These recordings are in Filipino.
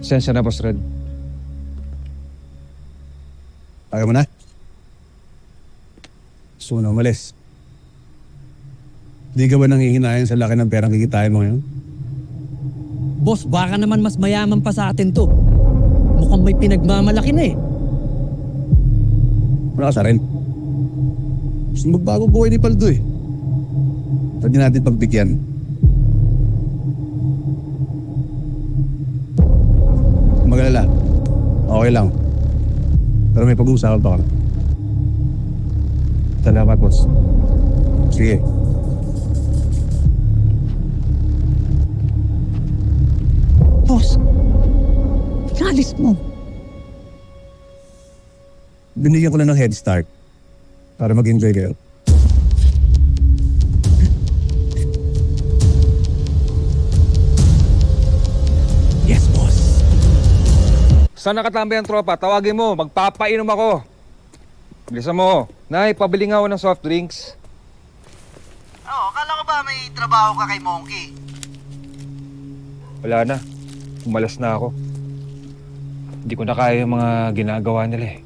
Sensya na, Boss Red. Ayaw mo na? Gusto mo na umalis? Di ka ba nangihinayan sa laki ng perang kikitain mo ngayon? Boss, baka naman mas mayaman pa sa atin to. Mukhang may pinagmamalaki na eh. Wala ka sa rin. Gusto magbago buhay ni Paldo eh. Pwede natin pagbigyan. Mag-alala. Okay lang. Pero may pag-uusapan pa kami. Salamat, Boss. Sige. Boss, inalis mo. Binigyan ko lang ng head start para mag-enjoy kayo. Yes, boss. Saan nakatambay ang tropa? Tawagin mo, magpapainom ako. Bilisan mo. Nay, pabili nga ako ng soft drinks. Akala ko ba may trabaho ka kay Monkey? Wala na. Umalas na ako. Hindi ko na kaya yung mga ginagawa nila eh.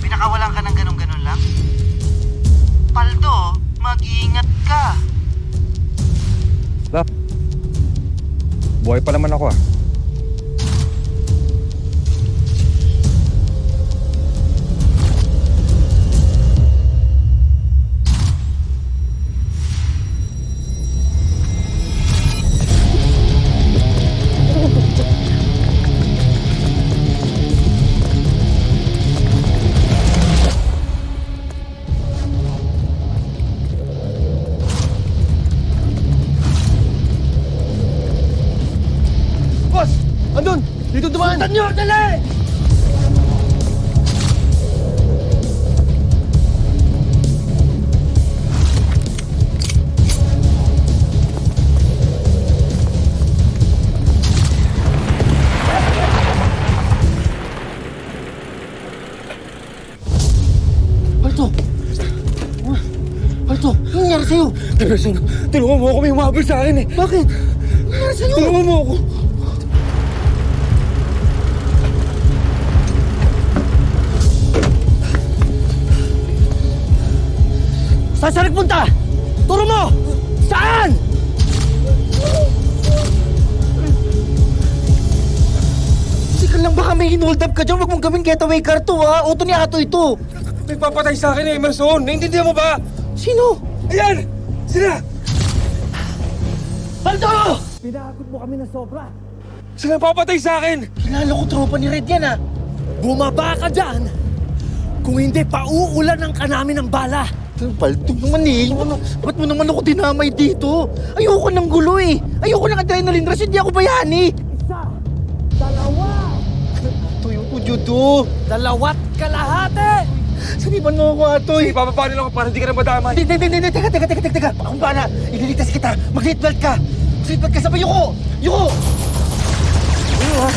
Pinakawalan ka ng ganun-ganun lang? Paldo, mag-iingat ka. Lap, buhay pa naman ako ah. Boss! Andun! Dito dumaan! Sundan nyo! Dali! Paldo! Paldo, ano nangyari sa'yo? Tulungan mo ako, may umabol sa akin eh. Bakit? Ano nangyari sa'yo? Tulungan mo ako. Saan siya nagpunta? Turo mo! Saan? Sige lang, baka may hinold up ka dyan. Huwag mong gawin getaway car to, ha? Auto ni Ato ito. May papatay sa akin eh, Emerson. Naintindihan mo ba? Sino? Ayan! Sila! Paldo! Pinagod mo kami ng sobra. Sila papatay sa akin! Kilala ko tropa ni Red yan, ha? Bumaba ka dyan! Kung hindi, pauulan ka namin ng bala. Paldo naman eh. Ba't mo naman ako dinamay dito? Ayoko ng gulo eh. Ayoko ng adrenaline rush. Hindi ako bayani. Isa, dalawa, Tuyo ko, Judo. dalawat kalahati! Saniban mo ako, Atoy. Sige, papapanin ako para hindi ka na madamay. Hindi. Teka. Akong bana. Ililigtas kita. Mag-seatbelt ka. Mag-seatbelt ka. Sabay, yuko. Yuko. Ano, ha?